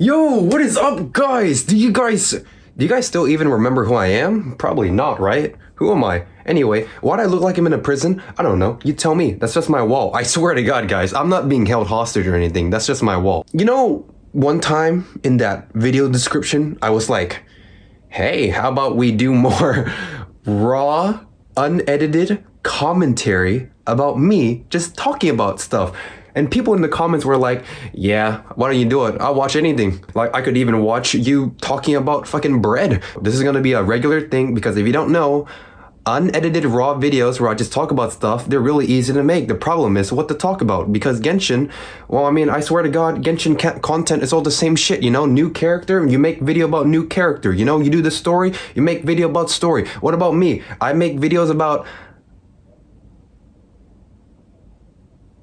Yo, what is up, guys? Do you guys still even remember who I am? Probably not, right? Who am I? Anyway, why'd I look like I'm in a prison? I don't know. You tell me. That's just my wall. I swear to God, guys, I'm not being held hostage or anything. That's just my wall. You know, one time in that video description, I was like, hey, how about we do more raw, unedited commentary about me just talking about stuff? And people in the comments were like, yeah, why don't you do it? I'll watch anything. Like, I could even watch you talking about fucking bread. This is gonna be a regular thing because if you don't know, unedited raw videos where I just talk about stuff, they're really easy to make. The problem is what to talk about because Genshin, well, I mean, I swear to God, Genshin content is all the same shit, you know? New character, you make video about new character, you know? You do the story, you make video about story. What about me? I make videos about...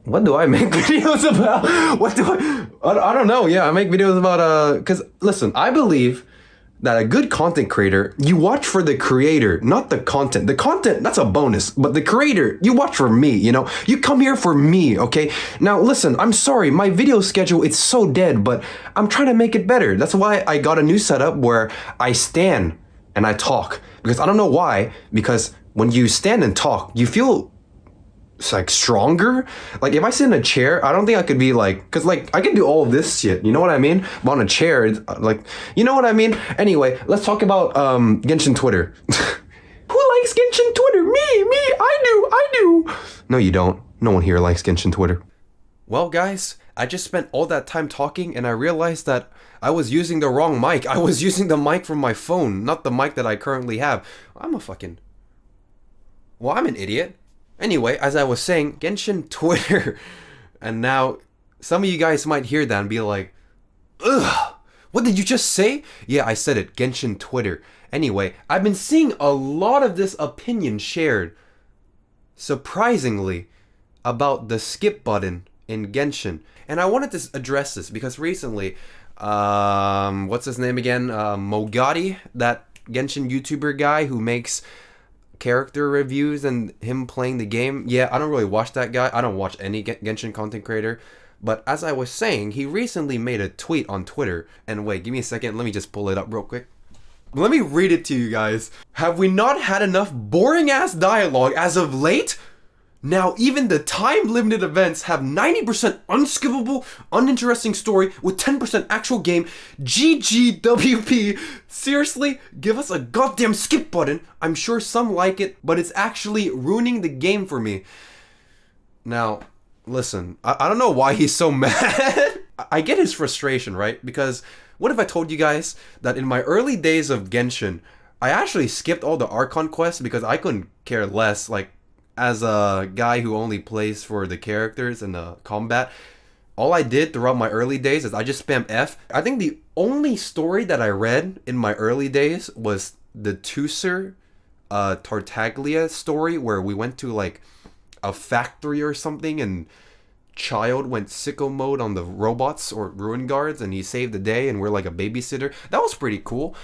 What do I make videos about? What do I don't know. Yeah, I make videos about, because listen, I believe that a good content creator, you watch for the creator, not the content. The content, that's a bonus, but the creator, you watch for me, you know? You come here for me, okay? Now listen, I'm sorry, my video schedule, it's so dead, but I'm trying to make it better. That's why I got a new setup where I stand and I talk. Because I don't know why, because when you stand and talk, you feel... it's like stronger. Like if I sit in a chair, I don't think I could be like, cause like I can do all of this shit, you know what I mean? But on a chair, it's like, you know what I mean? Anyway, let's talk about Genshin Twitter. Who likes Genshin Twitter? Me, I do. No, you don't. No one here likes Genshin Twitter. Well, guys, I just spent all that time talking and I realized that I was using the wrong mic. I was using the mic from my phone, not the mic that I currently have. I'm an idiot. Anyway, as I was saying, Genshin Twitter. And now, some of you guys might hear that and be like, ugh, what did you just say? Yeah, I said it, Genshin Twitter. Anyway, I've been seeing a lot of this opinion shared, surprisingly, about the skip button in Genshin. And I wanted to address this because recently, what's his name again? Mogati, that Genshin YouTuber guy who makes... character reviews and him playing the game. Yeah, I don't really watch that guy. I don't watch any Genshin content creator. But as I was saying, he recently made a tweet on Twitter. And wait, give me a second. Let me just pull it up real quick. Let me read it to you guys. Have we not had enough boring ass dialogue as of late? Now even the time-limited events have 90% unskippable, uninteresting story with 10% actual game. GGWP. Seriously, give us a goddamn skip button. I'm sure some like it, but it's actually ruining the game for me. Now, listen, I don't know why he's so mad. I get his frustration, right? Because what if I told you guys that in my early days of Genshin, I actually skipped all the Archon quests because I couldn't care less, like, as a guy who only plays for the characters and the combat, all I did throughout my early days is I just spam F. I think the only story that I read in my early days was the Tusser Tartaglia story where we went to like a factory or something and Child went sicko mode on the robots or ruin guards and he saved the day and we're like a babysitter. That was pretty cool.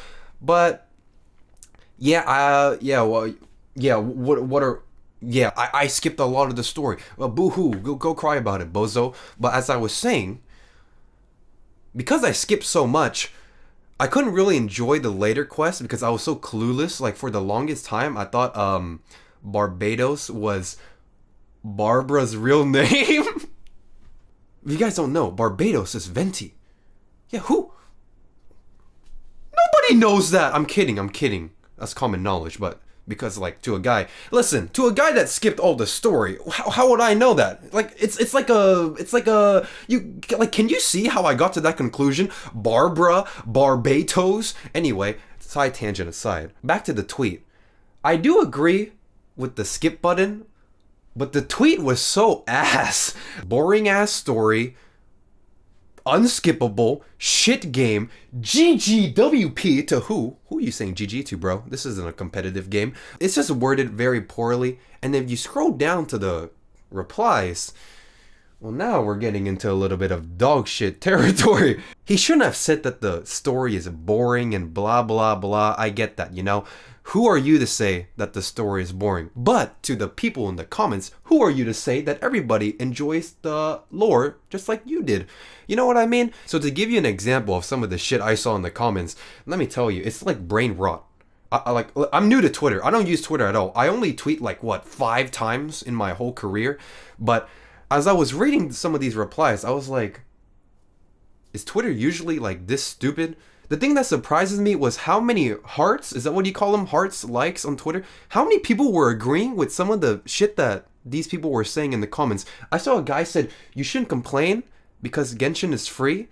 But yeah, I skipped a lot of the story. Well, boo-hoo, go cry about it, bozo. But as I was saying, because I skipped so much, I couldn't really enjoy the later quests because I was so clueless. Like, for the longest time, I thought Barbados was Barbara's real name. If you guys don't know, Barbados is Venti. Yeah, who? Nobody knows that. I'm kidding. That's common knowledge, but... because like to a guy that skipped all the story, how would I know that? Like it's like you like, can you see how I got to that conclusion? Barbados. Anyway, side tangent aside, back to the tweet. I do agree with the skip button, but the tweet was so ass. Boring ass story. Unskippable, shit game, GGWP to who? Who are you saying GG to, bro? This isn't a competitive game. It's just worded very poorly. And if you scroll down to the replies, well, now we're getting into a little bit of dog shit territory. He shouldn't have said that the story is boring and blah, blah, blah. I get that, you know? who are you to say that the story is boring? But to the people in the comments, who are you to say that everybody enjoys the lore just like you did? You know what I mean? So to give you an example of some of the shit I saw in the comments, let me tell you, it's like brain rot. I'm new to Twitter. I don't use Twitter at all. I only tweet like, what, 5 times in my whole career? But as I was reading some of these replies, I was like, is Twitter usually like this stupid? The thing that surprises me was how many hearts, is that what you call them? Hearts, likes on Twitter? How many people were agreeing with some of the shit that these people were saying in the comments? I saw a guy said, you shouldn't complain because Genshin is free.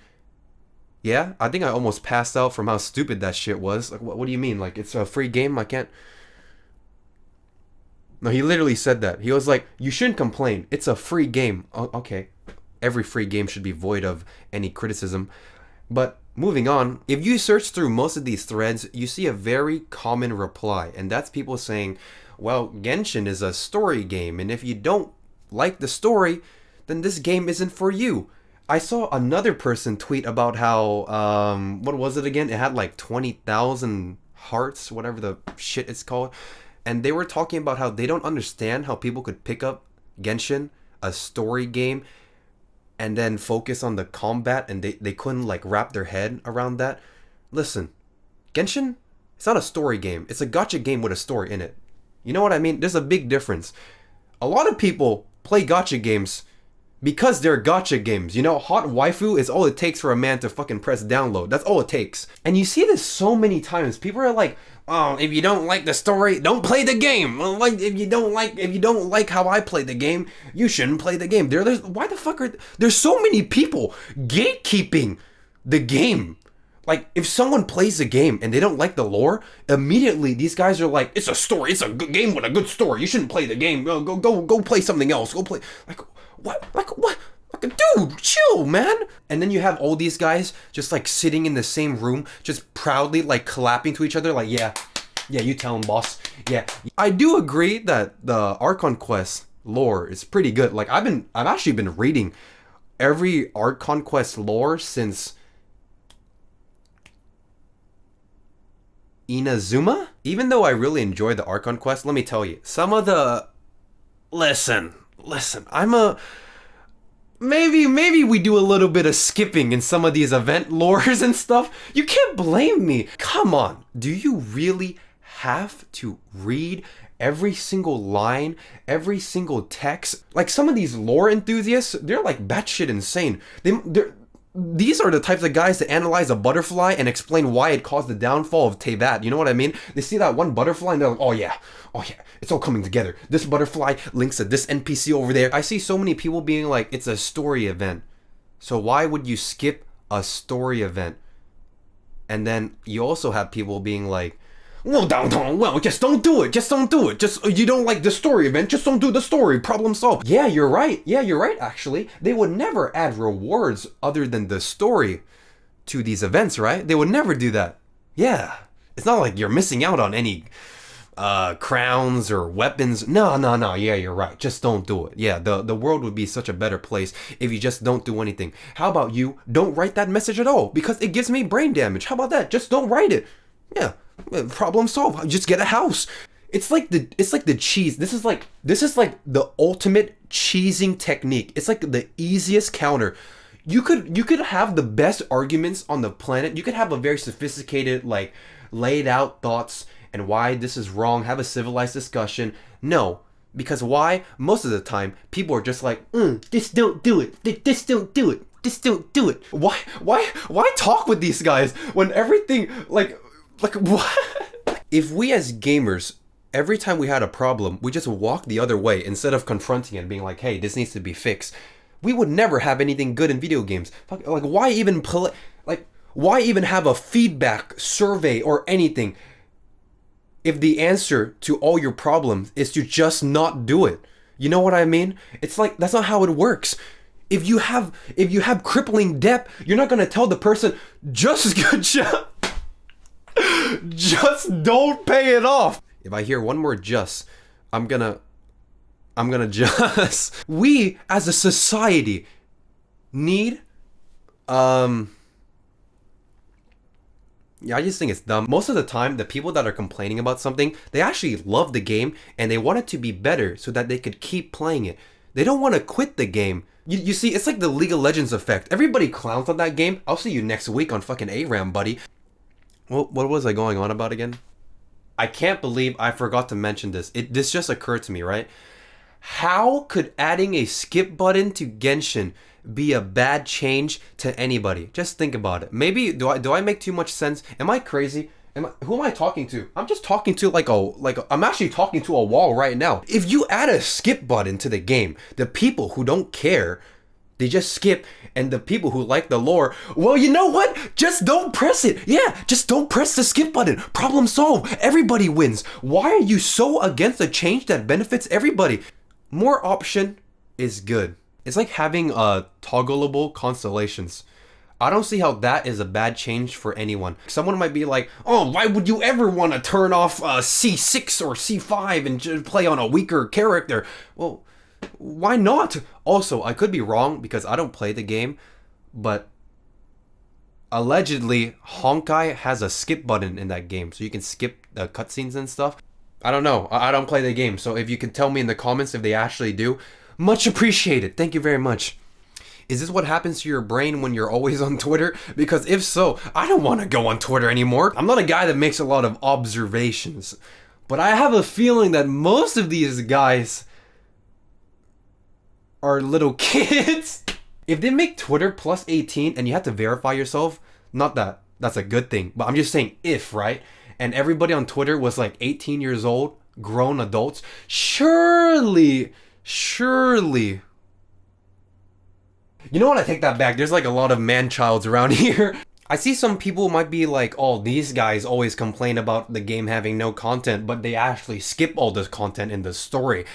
Yeah, I think I almost passed out from how stupid that shit was. Like, what do you mean? Like, it's a free game? I can't... No, he literally said that. He was like, you shouldn't complain. It's a free game. Okay. Every free game should be void of any criticism. But moving on, if you search through most of these threads, you see a very common reply. And that's people saying, well, Genshin is a story game. And if you don't like the story, then this game isn't for you. I saw another person tweet about how, what was it again? It had like 20,000 hearts, whatever the shit it's called. And they were talking about how they don't understand how people could pick up Genshin, a story game, and then focus on the combat, and they couldn't like wrap their head around that. Listen, Genshin, it's not a story game. It's a gacha game with a story in it. You know what I mean? There's a big difference. A lot of people play gacha games because they're gacha games. You know, hot waifu is all it takes for a man to fucking press download. That's all it takes. And you see this so many times. People are like, oh, if you don't like the story, don't play the game. Like, if you don't like how I play the game, you shouldn't play the game. Why the fuck there's so many people gatekeeping the game? Like, if someone plays a game and they don't like the lore, immediately these guys are like, it's a story. It's a good game with a good story. You shouldn't play the game. Go play something else. Go play. Like, what? Like, what? Like, dude, chill, man. And then you have all these guys just like sitting in the same room, just proudly like clapping to each other. Like, yeah, you tell him, boss. Yeah. I do agree that the Archon Quest lore is pretty good. Like, I've actually been reading every Archon Quest lore since Inazuma? Even though I really enjoy the Archon Quest, let me tell you, some of the... Listen, Maybe we do a little bit of skipping in some of these event lores and stuff. You can't blame me. Come on. Do you really have to read every single line, every single text? Like, some of these lore enthusiasts, they're like batshit insane. These are the types of guys that analyze a butterfly and explain why it caused the downfall of Teyvat. You know what I mean? They see that one butterfly and they're like, oh yeah, it's all coming together. This butterfly links to this NPC over there. I see so many people being like, it's a story event. So why would you skip a story event? And then you also have people being like, well, just don't do it. Just you don't like the story event. Just don't do the story. Problem solved. Yeah, you're right. Actually, they would never add rewards other than the story to these events, right? They would never do that. Yeah, it's not like you're missing out on any crowns or weapons. No. Yeah, you're right. Just don't do it. Yeah, the world would be such a better place if you just don't do anything. How about you don't write that message at all because it gives me brain damage? How about that? Just don't write it. Yeah. Problem solved. Just get a house. It's like the cheese. This is like the ultimate cheesing technique. It's like the easiest counter. You could have the best arguments on the planet. You could have a very sophisticated, like, laid out thoughts and why this is wrong. Have a civilized discussion. No, because why? Most of the time, people are just like, just don't do it. Just don't do it. Just don't do it. Why talk with these guys when everything like what? If we as gamers, every time we had a problem, we just walked the other way instead of confronting it and being like, hey, this needs to be fixed, we would never have anything good in video games. Like, why even play? Like, why even have a feedback survey or anything if the answer to all your problems is to just not do it? You know what I mean? It's like, that's not how it works. If you have crippling debt, you're not gonna tell the person, just good job. Just don't pay it off. If I hear one more just, I'm gonna just. We as a society need Yeah, I just think it's dumb. Most of the time, the people that are complaining about something, they actually love the game and they want it to be better so that they could keep playing it. They don't want to quit the game. You see, it's like the League of Legends effect. Everybody clowns on that game. I'll see you next week on fucking ARAM, buddy. Well, what was I going on about again? I can't believe I forgot to mention this. This just occurred to me, right? How could adding a skip button to Genshin be a bad change to anybody? Just think about it. Maybe do I make too much sense? Am I crazy? Who am I talking to? I'm just talking to I'm actually talking to a wall right now. If you add a skip button to the game, the people who don't care, they just skip, and the people who like the lore, well, you know what? Just don't press it. Yeah, just don't press the skip button. Problem solved. Everybody wins. Why are you so against a change that benefits everybody? More option is good. It's like having toggleable constellations. I don't see how that is a bad change for anyone. Someone might be like, oh, why would you ever want to turn off C6 or C5 and just play on a weaker character? Well, why not? Also, I could be wrong because I don't play the game, but allegedly Honkai has a skip button in that game, so you can skip the cutscenes and stuff. I don't know. I don't play the game, so if you can tell me in the comments if they actually do, much appreciated. Thank you very much. Is this what happens to your brain when you're always on Twitter? Because if so, I don't want to go on Twitter anymore. I'm not a guy that makes a lot of observations, but I have a feeling that most of these guys are little kids. If they make Twitter plus 18 and you have to verify yourself, not that that's a good thing, but I'm just saying if, right? And everybody on Twitter was like 18 years old, grown adults, surely. You know what? I take that back. There's like a lot of man-childs around here. I see some people might be like, oh, these guys always complain about the game having no content, but they actually skip all this content in the story.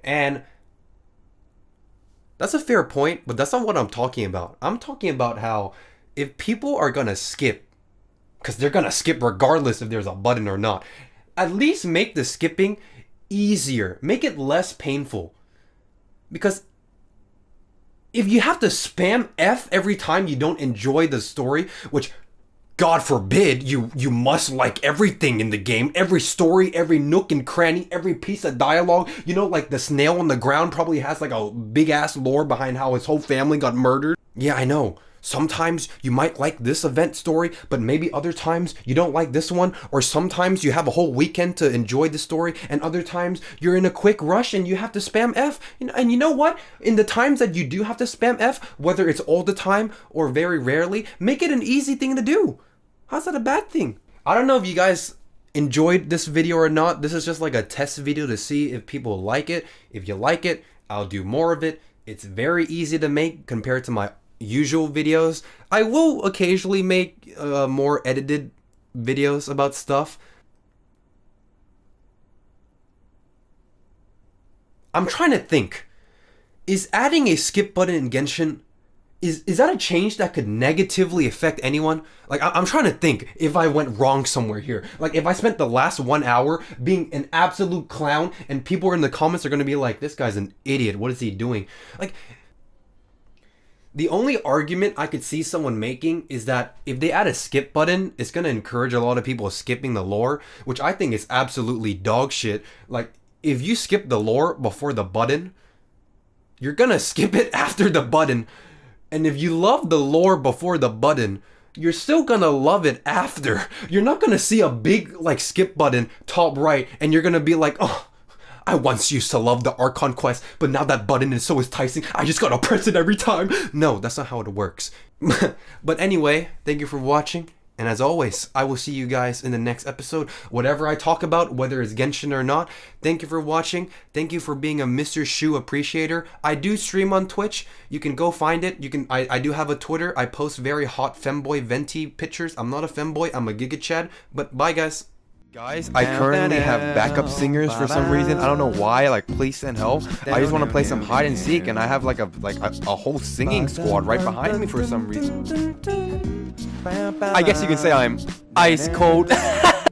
And that's a fair point, but that's not what I'm talking about. I'm talking about how if people are gonna skip, because they're gonna skip regardless if there's a button or not, at least make the skipping easier. Make it less painful. Because if you have to spam F every time you don't enjoy the story, which God forbid you must like everything in the game, every story, every nook and cranny, every piece of dialogue, you know, like the snail on the ground probably has like a big ass lore behind how his whole family got murdered. Yeah, I know. Sometimes you might like this event story, but maybe other times you don't like this one, or sometimes you have a whole weekend to enjoy the story, and other times you're in a quick rush and you have to spam F. And you know what? In the times that you do have to spam F, whether it's all the time or very rarely, make it an easy thing to do. How's that a bad thing? I don't know if you guys enjoyed this video or not. This is just like a test video to see if people like it. If you like it, I'll do more of it. It's very easy to make compared to my usual videos. I will occasionally make more edited videos about stuff. I'm trying to think. Is adding a skip button in Genshin, is that a change that could negatively affect anyone? Like, I'm trying to think if I went wrong somewhere here. Like, if I spent the last 1 hour being an absolute clown and people are in the comments are going to be like, this guy's an idiot, what is he doing? Like, the only argument I could see someone making is that if they add a skip button, it's going to encourage a lot of people skipping the lore, which I think is absolutely dog shit. Like, if you skip the lore before the button, you're going to skip it after the button. And if you love the lore before the button, you're still going to love it after. You're not going to see a big, like, skip button top right, and you're going to be like, oh, I once used to love the Archon quest, but now that button is so enticing, I just gotta press it every time. No, that's not how it works. But anyway, thank you for watching. And as always, I will see you guys in the next episode. Whatever I talk about, whether it's Genshin or not, thank you for watching. Thank you for being a Mr. Shu appreciator. I do stream on Twitch. You can go find it. I do have a Twitter. I post very hot femboy venti pictures. I'm not a femboy. I'm a Giga Chad. But bye, guys. Guys, I currently have backup singers for some reason. I don't know why. Like, please send help. I just want to play some hide and seek, and I have like a whole singing squad right behind me for some reason. I guess you can say I'm ice cold.